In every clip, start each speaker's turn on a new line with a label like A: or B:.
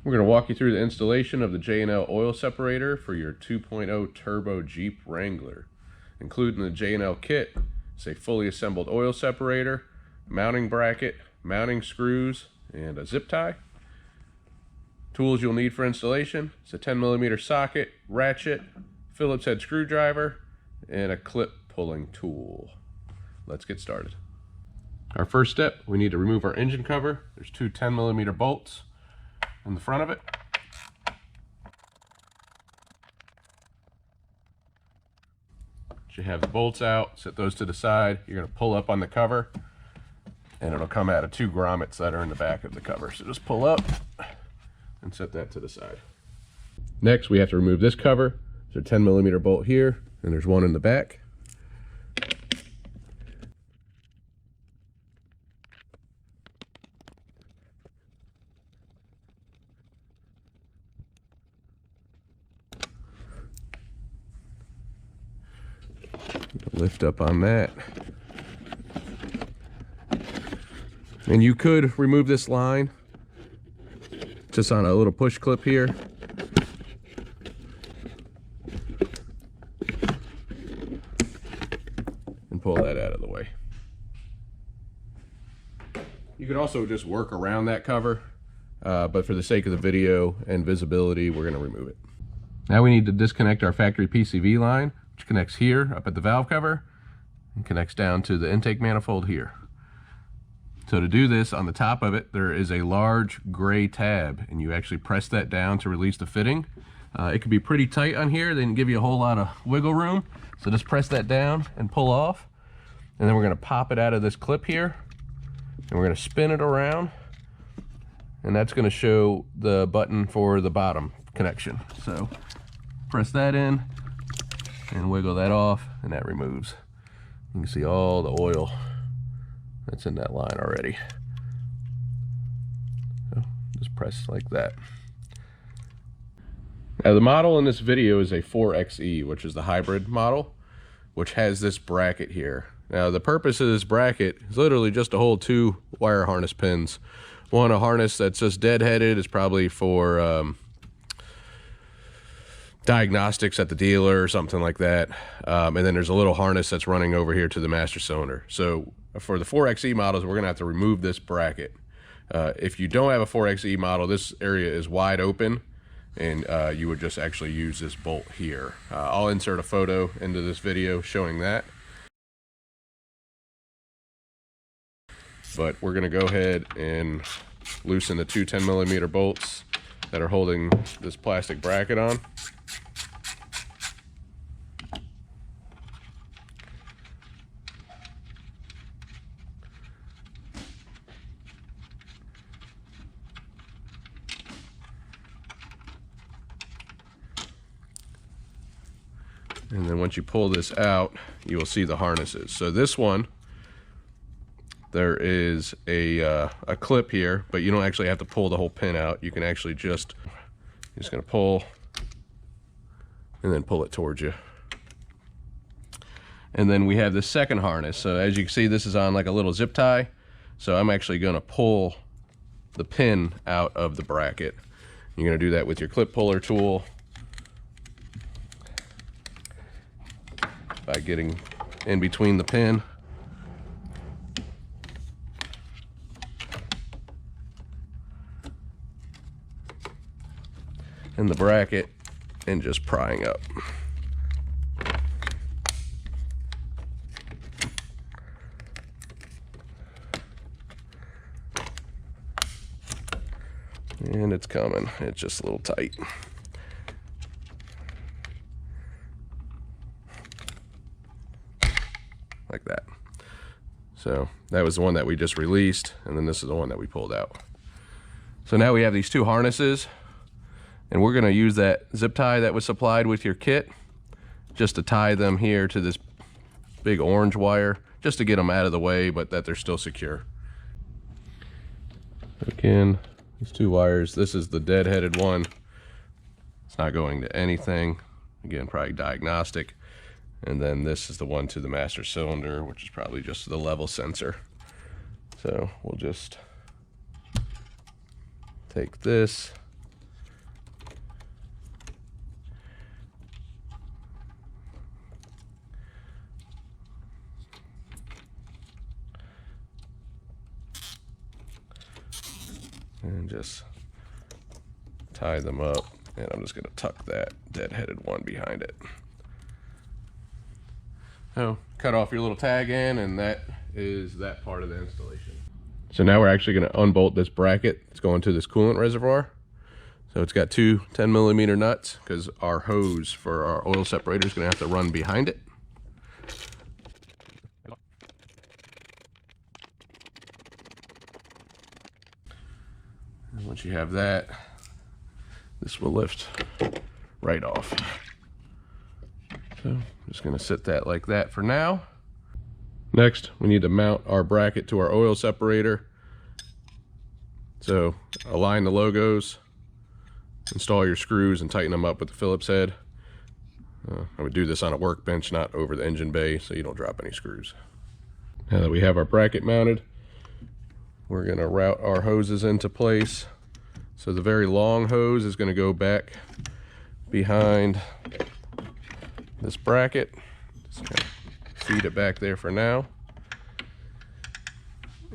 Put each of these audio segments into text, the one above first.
A: We're going to walk you through the installation of the J&L oil separator for your 2.0 turbo Jeep Wrangler. Included in the J&L kit is a fully assembled oil separator, mounting bracket, mounting screws, and a zip tie. Tools you'll need for installation is a 10mm socket, ratchet, Phillips head screwdriver, and a clip pulling tool. Let's get started. Our first step, we need to remove our engine cover. There's two 10mm bolts in the front of it. You have the bolts out, set those to the side. You're going to pull up on the cover and it'll come out of two grommets that are in the back of the cover. So just pull up and set that to the side. Next, we have to remove this cover. There's a 10mm bolt here and there's one in the back. Lift up on that. And you could remove this line just on a little push clip here. And pull that out of the way. You could also just work around that cover, but for the sake of the video and visibility, we're going to remove it. Now we need to disconnect our factory PCV line, which connects here up at the valve cover and connects down to the intake manifold here. So to do this, on the top of it there is a large gray tab, and you actually press that down to release the fitting. It can be pretty tight on here. They didn't give you a whole lot of wiggle room, so just press that down and pull off, and then we're going to pop it out of this clip here and we're going to spin it around, and that's going to show the button for the bottom connection. So press that in and wiggle that off, and that removes. You can see all the oil that's in that line already. So just press like that. Now the model in this video is a 4xe, which is the hybrid model, which has this bracket here. Now the purpose of this bracket is literally just to hold two wire harness pins. One, a harness that's just deadheaded, is probably for diagnostics at the dealer or something like that, and then there's a little harness that's running over here to the master cylinder. So for the 4xe models, we're gonna have to remove this bracket. If you don't have a 4xe model, this area is wide open, and you would just actually use this bolt here. I'll insert a photo into this video showing that, but we're gonna go ahead and loosen the two 10mm bolts that are holding this plastic bracket on. And then once you pull this out, you will see the harnesses. So this one, there is a clip here, but you don't actually have to pull the whole pin out. You can actually you're just gonna pull and then pull it towards you. And then we have the second harness. So as you can see, this is on like a little zip tie. So I'm actually gonna pull the pin out of the bracket. You're gonna do that with your clip puller tool by getting in between the pin and the bracket and just prying up. And it's coming. It's just a little tight. Like that. So that was the one that we just released, and then this is the one that we pulled out. So now we have these two harnesses, and we're going to use that zip tie that was supplied with your kit just to tie them here to this big orange wire, just to get them out of the way, but that they're still secure. Again, these two wires, this is the dead-headed one. It's not going to anything. Again, probably diagnostic. And then this is the one to the master cylinder, which is probably just the level sensor. So we'll just take this and just tie them up. And I'm just going to tuck that dead-headed one behind it. So cut off your little tag end, and that is that part of the installation. So now we're actually going to unbolt this bracket. It's going to this coolant reservoir. So it's got two 10mm nuts because our hose for our oil separator is going to have to run behind it. And once you have that, this will lift right off. So I'm just going to set that like that for now. Next, we need to mount our bracket to our oil separator. So align the logos, install your screws, and tighten them up with the Phillips head. I would do this on a workbench, not over the engine bay, so you don't drop any screws. Now that we have our bracket mounted, we're going to route our hoses into place. So the very long hose is going to go back behind this bracket. Just going to feed it back there for now.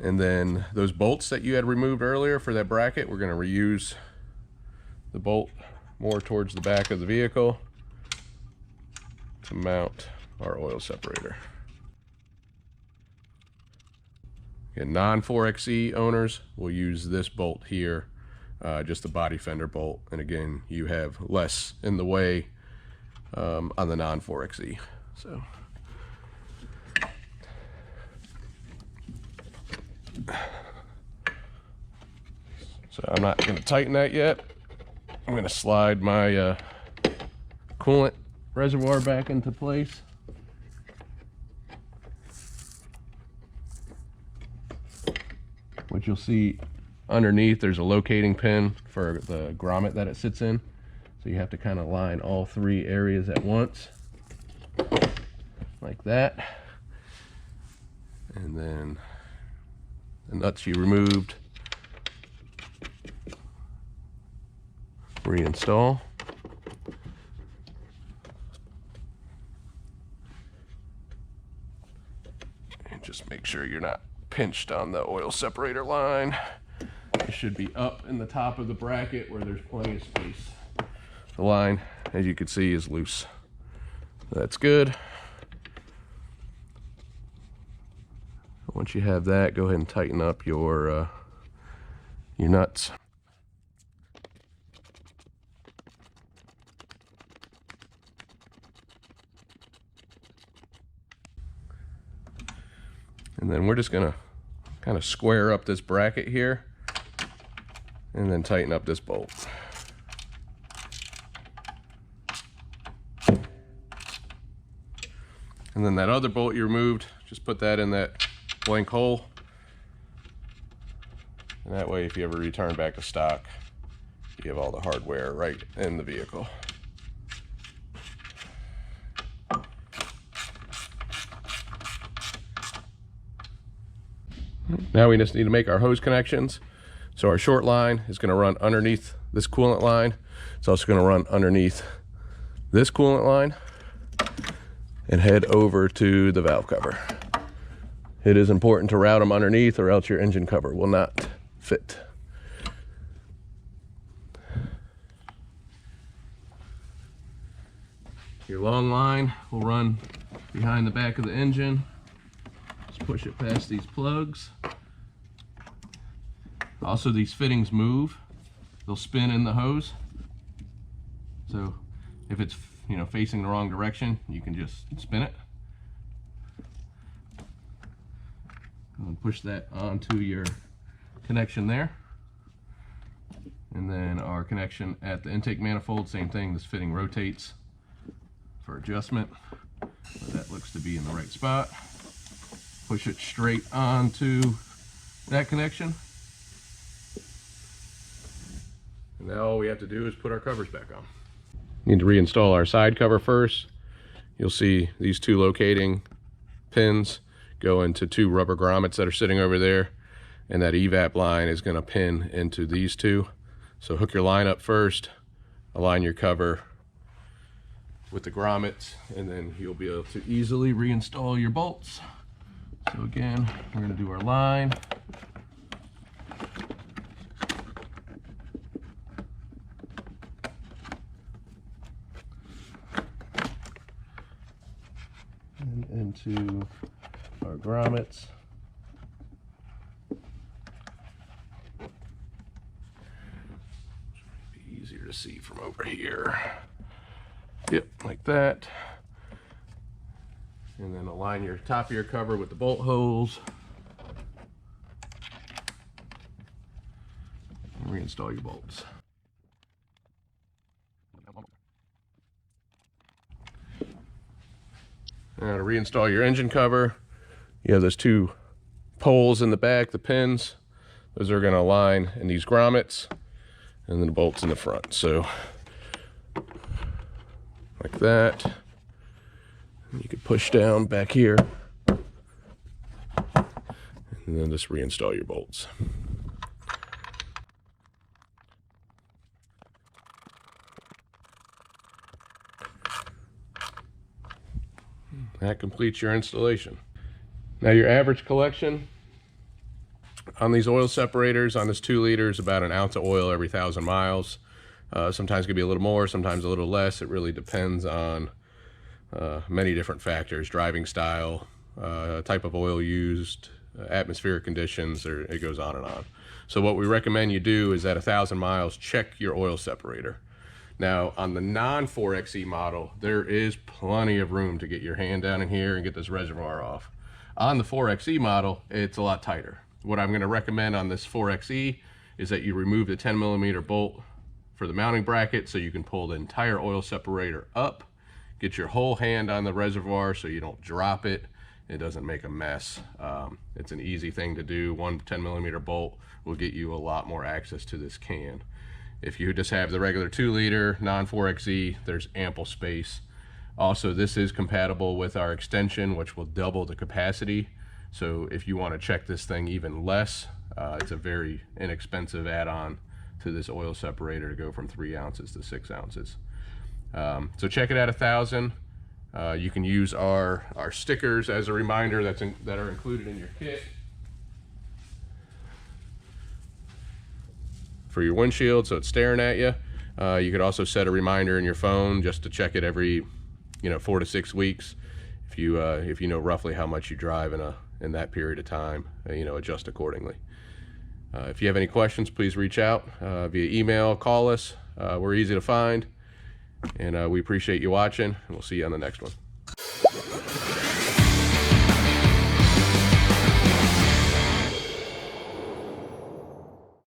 A: And then those bolts that you had removed earlier for that bracket, we're going to reuse the bolt more towards the back of the vehicle to mount our oil separator. Again, non-4xe owners will use this bolt here, just the body fender bolt, and again, you have less in the way on the non-4xe. So I'm not going to tighten that yet. I'm going to slide my coolant reservoir back into place. What you'll see underneath, there's a locating pin for the grommet that it sits in. So you have to kind of line all three areas at once, like that. And then the nuts you removed, reinstall. And just make sure you're not pinched on the oil separator line. It should be up in the top of the bracket where there's plenty of space. The line, as you can see, is loose. That's good. Once you have that, go ahead and tighten up your nuts. And then we're just gonna kind of square up this bracket here and then tighten up this bolt. And then that other bolt you removed, just put that in that blank hole. And that way, if you ever return back to stock, you have all the hardware right in the vehicle. Now we just need to make our hose connections. So our short line is going to run underneath this coolant line. It's also going to run underneath this coolant line and head over to the valve cover. It is important to route them underneath, or else your engine cover will not fit. Your long line will run behind the back of the engine. Just push it past these plugs. Also, these fittings move. They'll spin in the hose. So if it's, you know, facing the wrong direction, you can just spin it. And push that onto your connection there. And then our connection at the intake manifold, same thing. This fitting rotates for adjustment. So that looks to be in the right spot. Push it straight onto that connection. And now all we have to do is put our covers back on. Need to reinstall our side cover first. You'll see these two locating pins go into two rubber grommets that are sitting over there, and that evap line is going to pin into these two. So hook your line up first, align your cover with the grommets, and then you'll be able to easily reinstall your bolts. So again, we're going to do our line, into our grommets. Be easier to see from over here. Yep, like that. And then align your top of your cover with the bolt holes. And reinstall your bolts. Now to reinstall your engine cover, you have those two poles in the back, the pins. Those are going to align in these grommets, and then the bolts in the front. So like that. And you can push down back here, and then just reinstall your bolts. That completes your installation. Now your average collection on these oil separators, on this 2 liter, is about an ounce of oil every 1,000 miles. Sometimes it could be a little more, sometimes a little less. It really depends on many different factors: driving style, type of oil used, atmospheric conditions, or it goes on and on. So what we recommend you do is at 1,000 miles, check your oil separator. Now on the non-4xe model, there is plenty of room to get your hand down in here and get this reservoir off. On the 4xe model, it's a lot tighter. What I'm going to recommend on this 4xe is that you remove the 10mm bolt for the mounting bracket so you can pull the entire oil separator up, get your whole hand on the reservoir so you don't drop it. It doesn't make a mess. It's an easy thing to do. One 10mm bolt will get you a lot more access to this can. If you just have the regular 2 liter non-4xe, there's ample space. Also, this is compatible with our extension, which will double the capacity. So if you want to check this thing even less, it's a very inexpensive add-on to this oil separator to go from 3 ounces to 6 ounces. So check it at 1,000. You can use our stickers as a reminder that are included in your kit for your windshield, so it's staring at you. You could also set a reminder in your phone just to check it every 4 to 6 weeks. If you know roughly how much you drive in that period of time, adjust accordingly. If you have any questions, please reach out via email, call us. We're easy to find, and we appreciate you watching, and we'll see you on the next one.